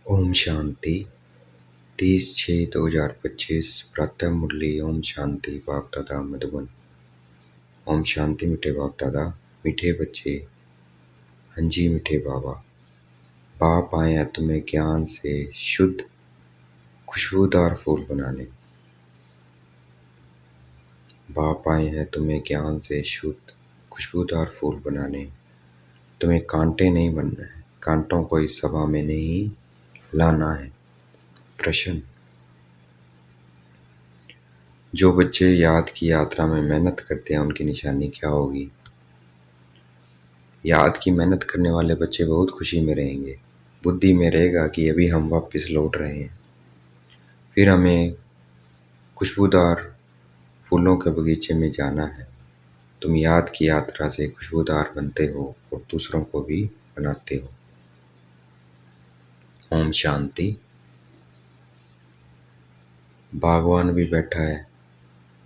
ओम शांति 30/6/2025 प्रातः मुरली। ओम शांति बाप दादा मधुबन। ओम शांति मीठे बाप दादा, मीठे बच्चे, हंजी मीठे बाबा। बाप आए हैं तुम्हें ज्ञान से शुद्ध खुशबूदार फूल बनाने। बाप आए हैं तुम्हें ज्ञान से शुद्ध खुशबूदार फूल बनाने। तुम्हें कांटे नहीं बनना है, कांटों को इस सभा में नहीं लाना है। प्रश्न, जो बच्चे याद की यात्रा में मेहनत करते हैं उनकी निशानी क्या होगी? याद की मेहनत करने वाले बच्चे बहुत खुशी में रहेंगे। बुद्धि में रहेगा कि अभी हम वापस लौट रहे हैं। फिर हमें खुशबूदार फूलों के बगीचे में जाना है। तुम याद की यात्रा से खुशबूदार बनते हो और दूसरों को भी बनाते हो। ओम शांति। बागवान भी बैठा है,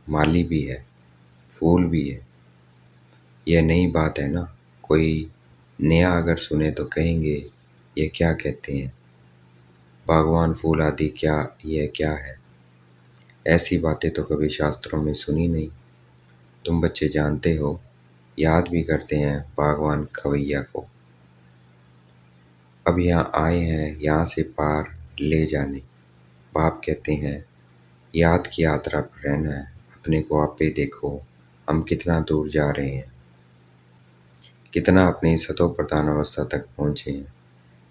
माली भी है, फूल भी है। यह नई बात है ना। कोई नया अगर सुने तो कहेंगे ये क्या कहते हैं, बागवान फूल आदि क्या, यह क्या है? ऐसी बातें तो कभी शास्त्रों में सुनी नहीं। तुम बच्चे जानते हो, याद भी करते हैं बागवान खवैया को। अब यहाँ आए हैं यहाँ से पार ले जाने। बाप कहते हैं याद की यात्रा पर रहना है। अपने को आपे देखो, हम कितना दूर जा रहे हैं, कितना अपनी सतो प्रधान अवस्था तक पहुँचे हैं।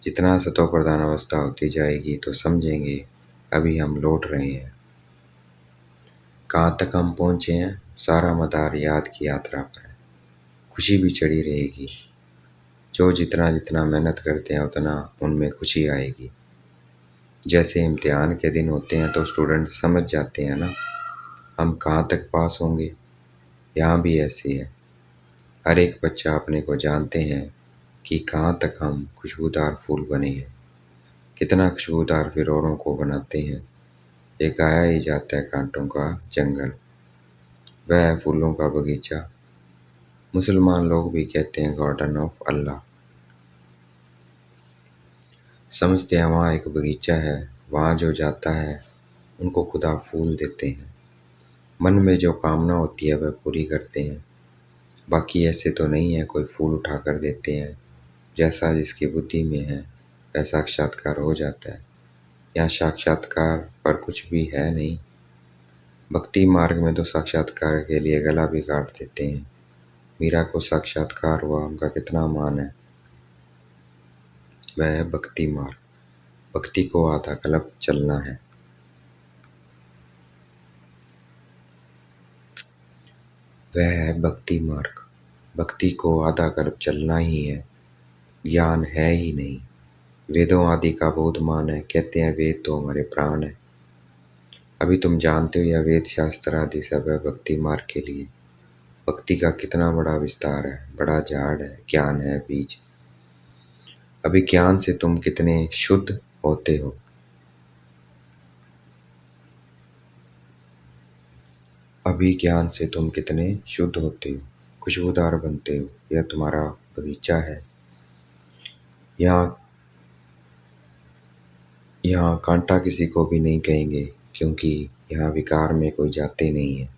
जितना सतो प्रधान अवस्था होती जाएगी तो समझेंगे अभी हम लौट रहे हैं। कहाँ तक हम पहुँचे हैं? सारा मदार याद की यात्रा पर है। खुशी भी चढ़ी रहेगी। जो जितना जितना मेहनत करते हैं उतना उनमें खुशी आएगी। जैसे इम्तिहान के दिन होते हैं तो स्टूडेंट समझ जाते हैं ना हम कहाँ तक पास होंगे। यहाँ भी ऐसे है। हर एक बच्चा अपने को जानते हैं कि कहाँ तक हम खुशबूदार फूल बने हैं। कितना खुशबूदार फिर औरों को बनाते हैं। ये गाया ही जाता है कांटों का जंगल, वह है फूलों का बगीचा। मुसलमान लोग भी कहते हैं गार्डन ऑफ अल्लाह। समझते हैं वहाँ एक बगीचा है, वहाँ जो जाता है उनको खुदा फूल देते हैं। मन में जो कामना होती है वह पूरी करते हैं। बाकी ऐसे तो नहीं है कोई फूल उठा कर देते हैं। जैसा जिसकी बुद्धि में है वह साक्षात्कार हो जाता है। यहाँ साक्षात्कार पर कुछ भी है नहीं। भक्ति मार्ग में तो साक्षात्कार के लिए गला भी काट देते हैं। मीरा को साक्षात्कार हुआ, उनका कितना मान है। वह है भक्ति मार्ग। भक्ति को आधा कल्प चलना है। वह है भक्ति मार्ग। भक्ति को आधा कल्प चलना ही है। ज्ञान है ही नहीं। वेदों आदि का बहुत मान है। कहते हैं वेद तो हमारे प्राण है। अभी तुम जानते हो यह वेद शास्त्र आदि सब है भक्ति मार्ग के लिए। भक्ति का कितना बड़ा विस्तार है, बड़ा झाड़ है। ज्ञान है बीज। अभी ज्ञान से तुम कितने शुद्ध होते हो। अभी ज्ञान से तुम कितने शुद्ध होते हो, खुशबूदार बनते हो। यह तुम्हारा बगीचा है। यहाँ कांटा किसी को भी नहीं कहेंगे, क्योंकि यहाँ विकार में कोई जाते नहीं है।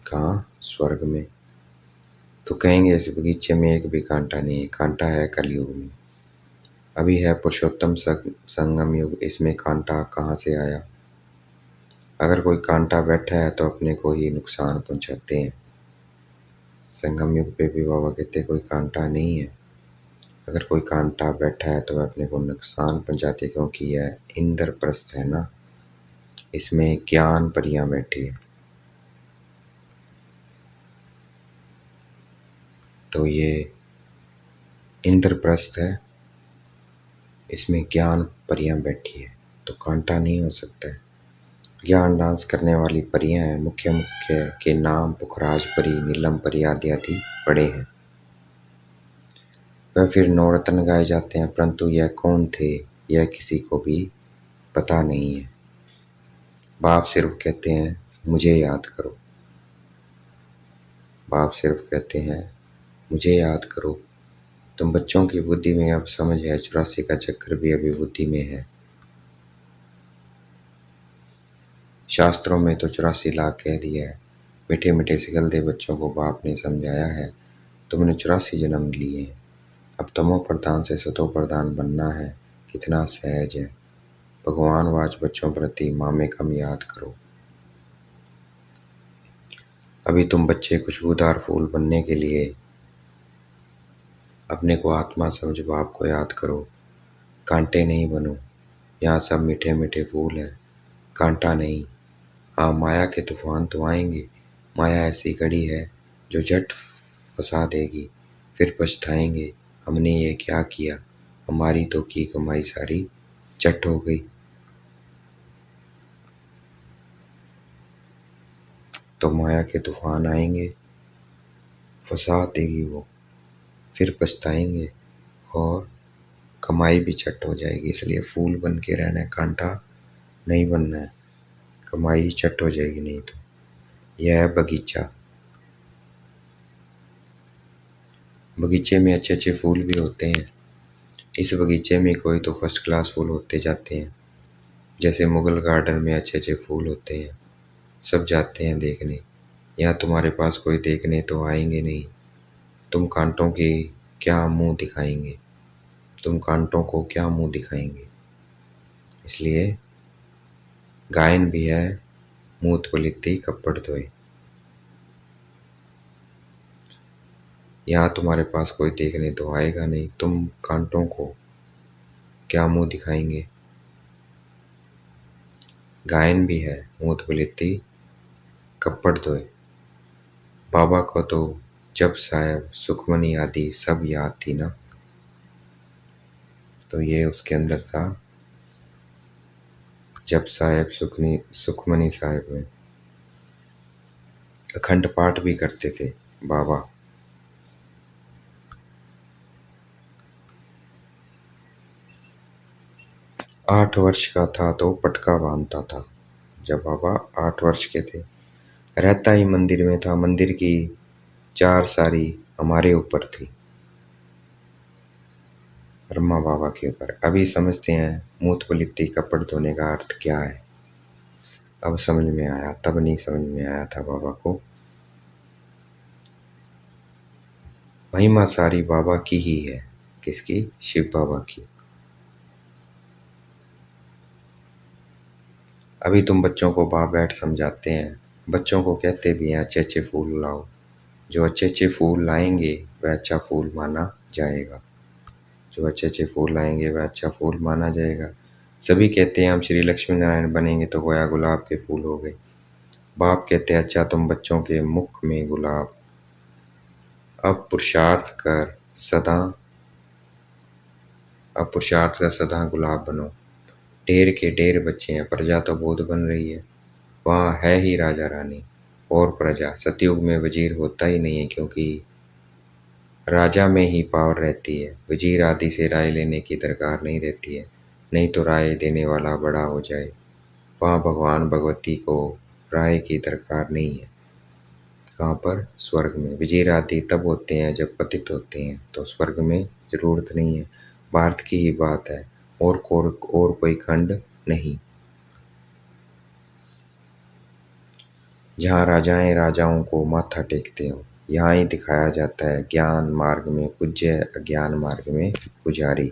कहाँ? स्वर्ग में तो कहेंगे इस बगीचे में एक भी कांटा नहीं है। कांटा है कलयुग में। अभी है पुरुषोत्तम संगम युग, इसमें कांटा कहाँ से आया? अगर कोई कांटा बैठा है तो अपने को ही नुकसान पहुंचाते हैं। संगम युग पे भी बाबा कहते कोई कांटा नहीं है। अगर कोई कांटा बैठा है तो वह अपने को नुकसान पहुंचाते, क्योंकि यह इंद्रप्रस्थ है ना। इसमें ज्ञान परियां बैठी है। तो ये इंद्रप्रस्थ है, इसमें ज्ञान परियां बैठी है, तो कांटा नहीं हो सकता है। ज्ञान डांस करने वाली परियां हैं। मुख्य मुख्य के नाम पुखराज परी, नीलम परी आदि आदि बड़े हैं। वह फिर नौरत्न गाए जाते हैं, परंतु यह कौन थे यह किसी को भी पता नहीं है। बाप सिर्फ कहते हैं मुझे याद करो। बाप सिर्फ कहते हैं मुझे याद करो। तुम बच्चों की बुद्धि में अब समझ है, 84 का चक्कर भी अभी बुद्धि में है। शास्त्रों में तो 84 लाख कह दिया है। मीठे मीठे सिगलते बच्चों को बाप ने समझाया है, तुमने 84 जन्म लिए हैं। अब तमो प्रधान से सतो प्रधान बनना है, कितना सहज है। भगवान वाच बच्चों प्रति माँ में कम याद करो। अभी तुम बच्चे खुशबूदार फूल बनने के लिए अपने को आत्मा समझ बाप को याद करो। कांटे नहीं बनो, यहाँ सब मीठे मीठे फूल हैं, कांटा नहीं। हाँ, माया के तूफान तो आएंगे। माया ऐसी घड़ी है जो झट फंसा देगी, फिर पछताएंगे हमने ये क्या किया, हमारी तो की कमाई सारी चट हो गई। तो माया के तूफान आएंगे, फंसा देगी वो, फिर पछताएंगे और कमाई भी चट हो जाएगी। इसलिए फूल बन के रहना है, कांटा नहीं बनना है, कमाई चट हो जाएगी नहीं तो। यह है बगीचा। बगीचे में अच्छे अच्छे फूल भी होते हैं। इस बगीचे में कोई तो फर्स्ट क्लास फूल होते जाते हैं, जैसे मुगल गार्डन में अच्छे अच्छे फूल होते हैं, सब जाते हैं देखने। यहाँ तुम्हारे पास कोई देखने तो आएंगे नहीं। तुम कांटों के क्या मुंह दिखाएंगे, तुम कांटों को क्या मुंह दिखाएंगे। इसलिए गायन भी है, मूत पलिती कपड़ धोए। यहाँ तुम्हारे पास कोई देखने तो आएगा नहीं, तुम कांटों को क्या मुंह दिखाएंगे। गायन भी है, मूत पलिती कपड़ धोए। बाबा को तो जब साहब सुखमनी आदि सब याद थी ना, तो ये उसके अंदर था। जब साहेब सुखमनी साहेब में अखंड पाठ भी करते थे बाबा। 8 वर्ष का था तो पटका बांधता था। जब बाबा 8 वर्ष के थे, रहता ही मंदिर में था। मंदिर की 4 सारी हमारे ऊपर थी, ब्रह्मा बाबा के ऊपर। अभी समझते हैं मूत पलित्ती कपड़ धोने का अर्थ क्या है। अब समझ में आया, तब नहीं समझ में आया था बाबा को। महिमा सारी बाबा की ही है। किसकी? शिव बाबा की। अभी तुम बच्चों को बाप बैठ समझाते हैं, बच्चों को कहते भी हैं अच्छे अच्छे फूल लाओ। जो अच्छे अच्छे फूल लाएंगे वह अच्छा फूल माना जाएगा। जो अच्छे अच्छे फूल लाएंगे वह अच्छा फूल माना जाएगा। सभी कहते हैं हम श्री लक्ष्मी नारायण बनेंगे तो गोया गुलाब के फूल हो गए। बाप कहते हैं अच्छा तुम बच्चों के मुख में गुलाब। अब पुरुषार्थ कर सदा, अब पुरुषार्थ कर सदा गुलाब बनो। ढेर के ढेर बच्चे हैं, प्रजा तो बहुत बन रही है। वहाँ है ही राजा रानी और प्रजा। सतयुग में वजीर होता ही नहीं है, क्योंकि राजा में ही पावर रहती है। वजीर आदि से राय लेने की दरकार नहीं रहती है, नहीं तो राय देने वाला बड़ा हो जाए। वहाँ भगवान भगवती को राय की दरकार नहीं है। कहाँ पर? स्वर्ग में। वजीर आदि तब होते हैं जब पतित होते हैं, तो स्वर्ग में जरूरत नहीं है। भारत की ही बात है, और कोई खंड नहीं। जहाँ राजाएं राजाओं को माथा टेकते हो, यहाँ ही दिखाया जाता है ज्ञान मार्ग में पूज्य, अज्ञान मार्ग में पुजारी।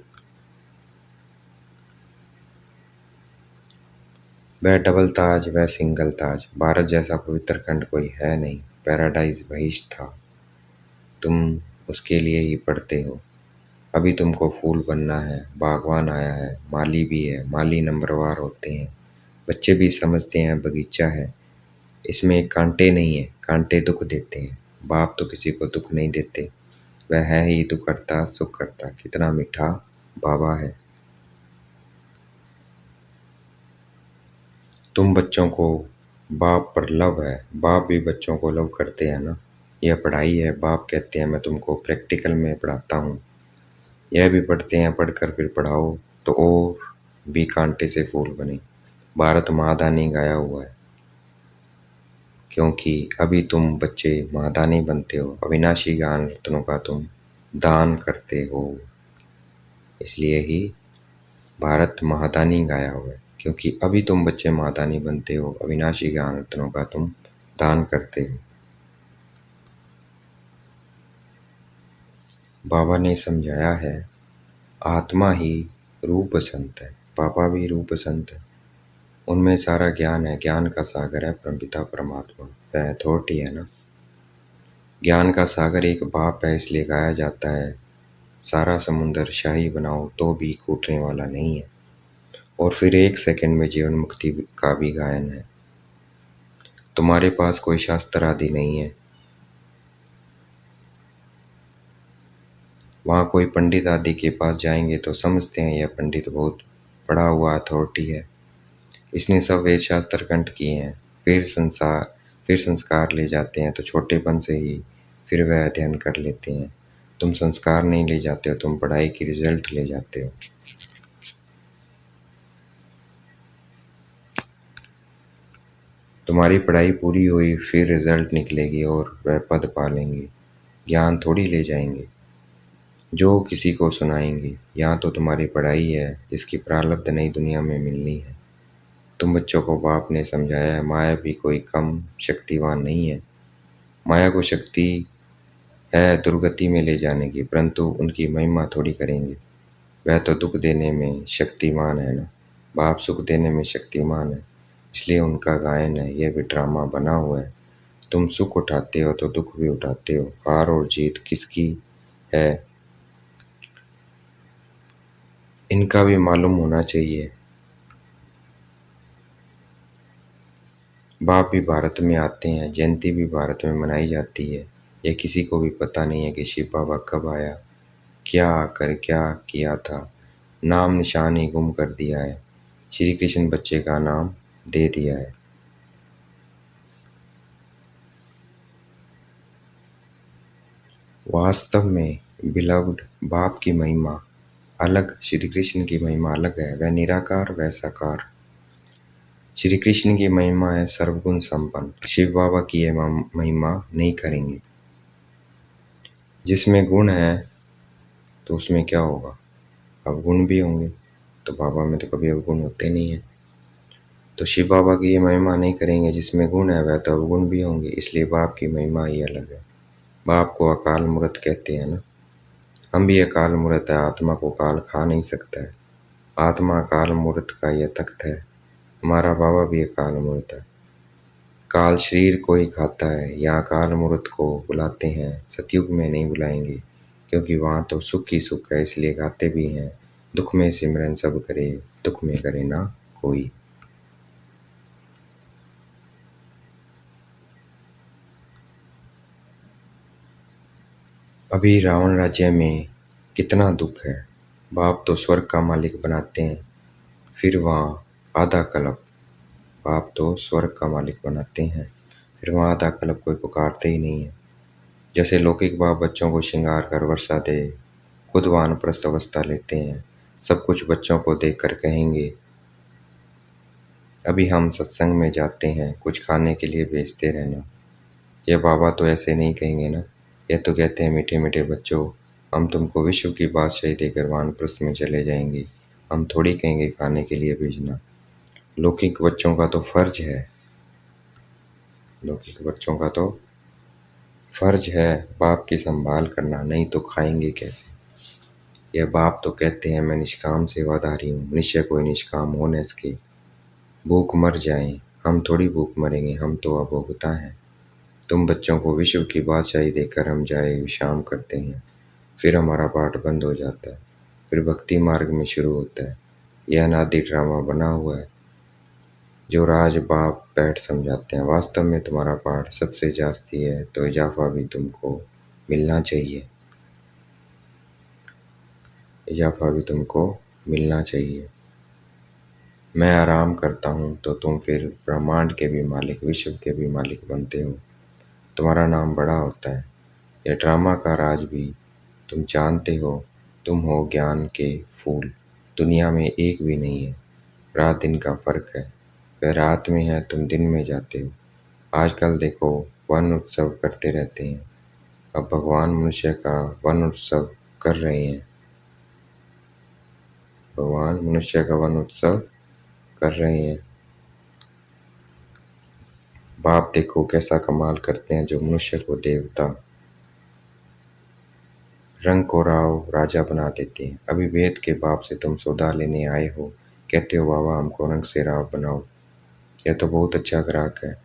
वह डबल ताज, वह सिंगल ताज। भारत जैसा पवित्र खंड कोई है नहीं। पैराडाइज बहिश था, तुम उसके लिए ही पढ़ते हो। अभी तुमको फूल बनना है। बागवान आया है, माली भी है, माली नंबरवार होते हैं। बच्चे भी समझते हैं बगीचा है, इसमें कांटे नहीं है, कांटे दुख देते हैं। बाप तो किसी को दुख नहीं देते, वह है ही दुख करता सुख करता। कितना मीठा बाबा है। तुम बच्चों को बाप पर लव है, बाप भी बच्चों को लव करते हैं ना। यह पढ़ाई है, बाप कहते हैं मैं तुमको प्रैक्टिकल में पढ़ाता हूँ। यह भी पढ़ते हैं, पढ़कर फिर पढ़ाओ तो और भी कांटे से फूल बने। भारत महादानी गाया हुआ है, क्योंकि अभी तुम बच्चे महादानी बनते हो। अविनाशी ज्ञान रत्नों का तुम दान करते हो। इसलिए ही भारत महादानी गाया हुआ है, क्योंकि अभी तुम बच्चे महादानी बनते हो, अविनाशी ज्ञान रत्नों का तुम दान करते हो। बाबा ने समझाया है, आत्मा ही रूप संत है। बाबा भी रूप संत है, उनमें सारा ज्ञान है, ज्ञान का सागर है परमपिता परमात्मा, वह अथॉरिटी है ना। ज्ञान का सागर एक बाप है, इसलिए गाया जाता है, सारा समुंदर शाही बनाओ तो भी कूटने वाला नहीं है। और फिर 1 सेकंड में जीवन मुक्ति का भी गायन है। तुम्हारे पास कोई शास्त्र आदि नहीं है, वहाँ कोई पंडित आदि के पास जाएंगे तो समझते हैं यह पंडित बहुत पढ़ा हुआ अथॉरिटी है, इसने सब वेद शास्त्र कंठ किए हैं। फिर संस्कार ले जाते हैं तो छोटेपन से ही फिर वह अध्ययन कर लेते हैं। तुम संस्कार नहीं ले जाते हो, तुम पढ़ाई की रिजल्ट ले जाते हो। तुम्हारी पढ़ाई पूरी हुई फिर रिजल्ट निकलेगी और वह पद पालेंगे, ज्ञान थोड़ी ले जाएंगे जो किसी को सुनाएंगे। यहाँ तो तुम्हारी पढ़ाई है जिसकी प्रारब्ध नई दुनिया में मिलनी है। तुम बच्चों को बाप ने समझाया है, माया भी कोई कम शक्तिवान नहीं है। माया को शक्ति है दुर्गति में ले जाने की, परंतु उनकी महिमा थोड़ी करेंगे। वह तो दुख देने में शक्तिमान है ना, बाप सुख देने में शक्तिमान है, इसलिए उनका गायन है। यह भी ड्रामा बना हुआ है, तुम सुख उठाते हो तो दुख भी उठाते हो। हार और जीत किसकी है इनका भी मालूम होना चाहिए। बाप भी भारत में आते हैं, जयंती भी भारत में मनाई जाती है। यह किसी को भी पता नहीं है कि शिव बाबा कब आया, क्या आकर क्या किया था। नाम निशान ही गुम कर दिया है, श्री कृष्ण बच्चे का नाम दे दिया है। वास्तव में बिलव्ड बाप की महिमा अलग, श्री कृष्ण की महिमा अलग है। वह निराकार वह साकार। श्री कृष्ण की महिमा है सर्वगुण संपन्न, शिव बाबा की यह महिमा नहीं करेंगे। जिसमें गुण है तो उसमें क्या होगा, अवगुण भी होंगे, तो बाबा में तो कभी अवगुण होते नहीं है। तो शिव बाबा की ये महिमा नहीं करेंगे, जिसमें गुण है वह तो अवगुण भी होंगे, इसलिए बाप की महिमा ही अलग है। बाप को अकाल मूर्त कहते हैं ना, हम भी अकाल मूर्त है, आत्मा को काल खा नहीं सकता है। आत्मा अकाल मूर्त का यह तख्त है, हमारा बाबा भी अकाल मूर्त है। काल शरीर को ही खाता है, यहाँ काल मूर्त को बुलाते हैं, सतयुग में नहीं बुलाएंगे, क्योंकि वहाँ तो सुख ही सुख है, इसलिए गाते भी हैं, दुख में सिमरन सब करे, दुख में करे ना कोई। अभी रावण राज्य में कितना दुख है, बाप तो स्वर्ग का मालिक बनाते हैं, फिर वहाँ आधा कल्प, बाप तो स्वर्ग का मालिक बनाते हैं, फिर वहाँ आधा कल्प कोई पुकारते ही नहीं है। जैसे लौकिक बाप बच्चों को श्रृंगार कर वर्षा दे, खुद वानप्रस्थ अवस्था लेते हैं, सब कुछ बच्चों को देख कर कहेंगे, अभी हम सत्संग में जाते हैं, कुछ खाने के लिए भेजते रहना। ये बाबा तो ऐसे नहीं कहेंगे ना, ये तो कहते हैं, मीठे मीठे बच्चों, हम तुमको विश्व की बादशाही देकर वानप्रस्थ में चले जाएंगे, हम थोड़ी कहेंगे खाने के लिए भेजना। लौकिक बच्चों का तो फर्ज है, लौकिक बच्चों का तो फर्ज है बाप की संभाल करना, नहीं तो खाएंगे कैसे। यह बाप तो कहते हैं, मैं निष्काम सेवादारी हूँ, निश्चय कोई निष्काम हो न सके। भूख मर जाएं, हम थोड़ी भूख मरेंगे, हम तो अभोक्ता हैं। तुम बच्चों को विश्व की बादशाही देकर हम जाए विश्राम करते हैं, फिर हमारा पाठ बंद हो जाता है, फिर भक्ति मार्ग में शुरू होता है। यह अनादि ड्रामा बना हुआ है, जो राज बाप बैठ समझाते हैं। वास्तव में तुम्हारा पाठ सबसे जास्ती है, तो इजाफा भी तुमको मिलना चाहिए, इजाफा भी तुमको मिलना चाहिए। मैं आराम करता हूँ तो तुम फिर ब्रह्मांड के भी मालिक, विश्व के भी मालिक बनते हो, तुम्हारा नाम बड़ा होता है। यह ड्रामा का राज भी तुम जानते हो, तुम हो ज्ञान के फूल, दुनिया में एक भी नहीं है। रात दिन का फर्क है, वह रात में है, तुम दिन में जाते हो। आजकल देखो वन उत्सव करते रहते हैं, अब भगवान मनुष्य का वन उत्सव कर रहे हैं। भगवान मनुष्य का वन उत्सव कर रहे हैं। बाप देखो कैसा कमाल करते हैं, जो मनुष्य को देवता, रंग को राव राजा बना देते हैं। अभी वेद के बाप से तुम सौदा लेने आए हो, कहते हो बाबा हमको रंग से राव बनाओ। यह तो बहुत अच्छा ग्राहक है।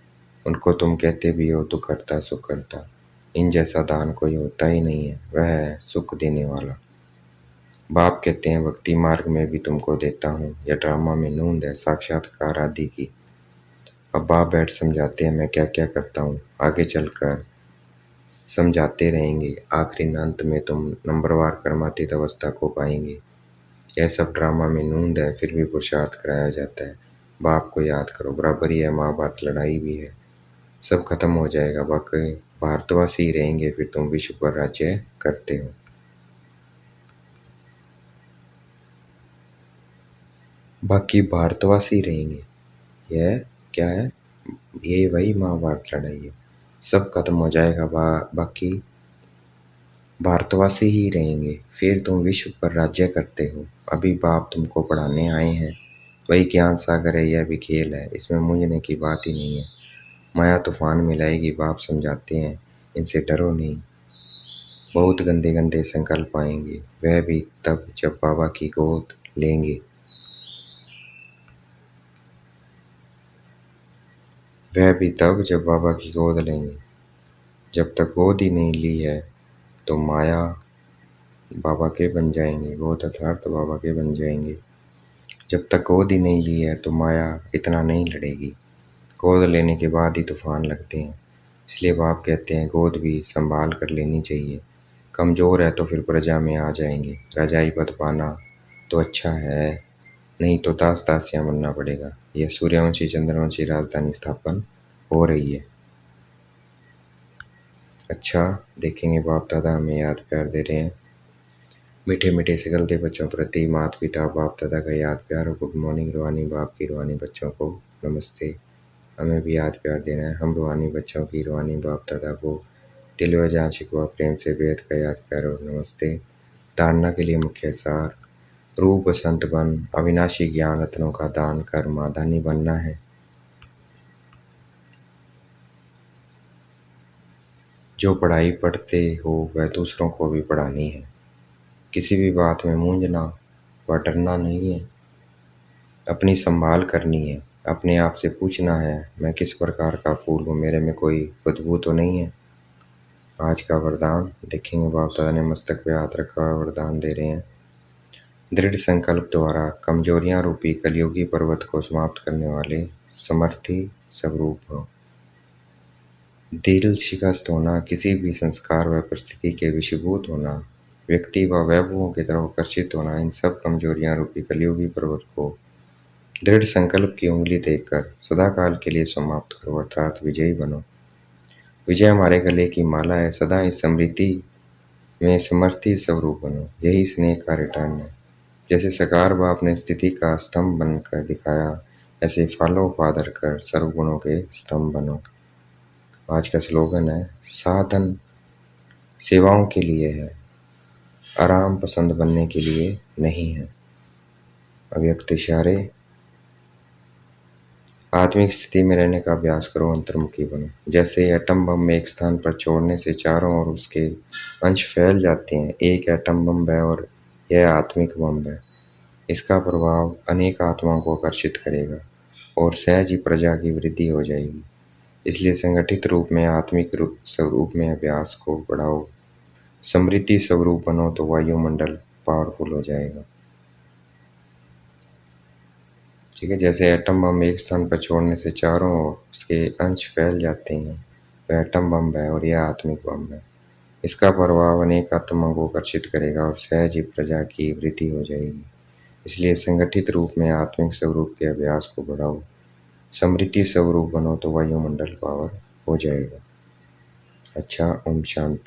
उनको तुम कहते भी हो तो करता सो करता। इन जैसा दान कोई होता ही नहीं है, वह है सुख देने वाला। बाप कहते हैं भक्ति मार्ग में भी तुमको देता हूँ। यह ड्रामा में नूंद है साक्षात्कार आदि की। अब बाप बैठ समझाते हैं मैं क्या क्या करता हूँ। आगे चलकर समझाते रहेंगे। आखिरी अंत में तुम नंबरवार कर्मातीत अवस्था को पाएंगे। यह सब ड्रामा में नूंद है, फिर भी पुरुषार्थ कराया जाता है। बाप को याद करो, बराबर ही है, महाभारत लड़ाई भी है। सब खत्म हो जाएगा, बाकी भारतवासी ही रहेंगे, फिर तुम विश्व पर राज्य करते हो। बाकी भारतवासी रहेंगे। यह क्या है? ये वही महाभारत लड़ाई है। सब खत्म हो जाएगा, बाकी भारतवासी ही रहेंगे, फिर तुम विश्व पर राज्य करते हो। अभी बाप तुमको पढ़ाने आए हैं। वही ज्ञान सागर है, यह भी खेल है, इसमें मूंझने की बात ही नहीं है। माया तूफान मिलाएगी, बाप समझाते हैं, इनसे डरो नहीं। बहुत गंदे गंदे संकल्प आएंगे, वह भी तब जब बाबा की गोद लेंगे। वह भी तब जब बाबा की गोद लेंगे। जब तक गोद ही नहीं ली है तो माया बाबा के बन जाएंगे, गोद अर्थात बाबा के बन जाएंगे। जब तक गोद ही नहीं ली है तो माया इतना नहीं लड़ेगी। गोद लेने के बाद ही तूफान लगते हैं। इसलिए बाप कहते हैं गोद भी संभाल कर लेनी चाहिए। कमज़ोर है तो फिर प्रजा में आ जाएंगे। रजाई पद पाना तो अच्छा है, नहीं तो दास दासियाँ बनना पड़ेगा। यह सूर्यवंशी चंद्रवंशी राजधानी स्थापन हो रही है। अच्छा देखेंगे, बाप दादा हमें याद प्यार दे रहे हैं। मीठे मीठे सिकलते बच्चों प्रति माता पिता बाप दादा का याद प्यार और गुड मॉर्निंग। रूहानी बाप की रूहानी बच्चों को नमस्ते। हमें भी याद प्यार देना है। हम रूहानी बच्चों की रूहानी बाप दादा को दिल व जान शिकवा प्रेम से बेहद का याद प्यार और नमस्ते। धारणा के लिए मुख्य सार, रूप संत बन, अविनाशी ज्ञान रत्नों का दान कर माधानी बनना है। जो पढ़ाई पढ़ते हो वह दूसरों को भी पढ़ानी है। किसी भी बात में मूंझना व डरना नहीं है, अपनी संभाल करनी है। अपने आप से पूछना है मैं किस प्रकार का फूल हूँ, मेरे में कोई बदबू तो नहीं है। आज का वरदान देखेंगे, बाप दादा ने मस्तक पे हाथ रखा हुआ वरदान दे रहे हैं। दृढ़ संकल्प द्वारा कमजोरियां रूपी कलयुगी पर्वत को समाप्त करने वाले समर्थी स्वरूप हो। दिल शिकस्त होना, किसी भी संस्कार व परिस्थिति के विषीभूत होना, व्यक्ति व वैभवों की तरफ आकर्षित होना, इन सब कमजोरियां रूपी कलयुगी पर्वत को दृढ़ संकल्प की उंगली देखकर सदाकाल के लिए समाप्त करो, अर्थात विजयी बनो। विजय हमारे गले की माला है। सदा इस समृद्धि में समर्थी स्वरूप बनो, यही स्नेह का रिटर्न है। जैसे सकार बाप ने स्थिति का स्तंभ बनकर दिखाया, ऐसे फॉलो फादर कर सर्वगुणों के स्तंभ बनो। आज का स्लोगन है, साधन सेवाओं के लिए है, आराम पसंद बनने के लिए नहीं है। अव्यक्त इशारे, आत्मिक स्थिति में रहने का अभ्यास करो, अंतर्मुखी बनो। जैसे एटम बम में एक स्थान पर छोड़ने से चारों ओर उसके अंश फैल जाते हैं, एक एटम बम है और यह आत्मिक बम है। इसका प्रभाव अनेक आत्माओं को आकर्षित करेगा और सहज ही प्रजा की वृद्धि हो जाएगी। इसलिए संगठित रूप में आत्मिक स्वरूप में अभ्यास को बढ़ाओ। समृद्धि स्वरूप बनो तो वायुमंडल पावरफुल हो जाएगा। ठीक है, जैसे एटम बम एक स्थान पर छोड़ने से चारों ओर उसके अंश फैल जाते हैं, वह एटम बम है और यह आत्मिक बम है। इसका प्रभाव अनेक आत्माओं को आकर्षित करेगा और सहज ही प्रजा की वृद्धि हो जाएगी। इसलिए संगठित रूप में आत्मिक स्वरूप के अभ्यास को बढ़ाओ। समृद्धि स्वरूप बनो तो वायुमंडल पावर हो जाएगा। अच्छा, ओम शांति।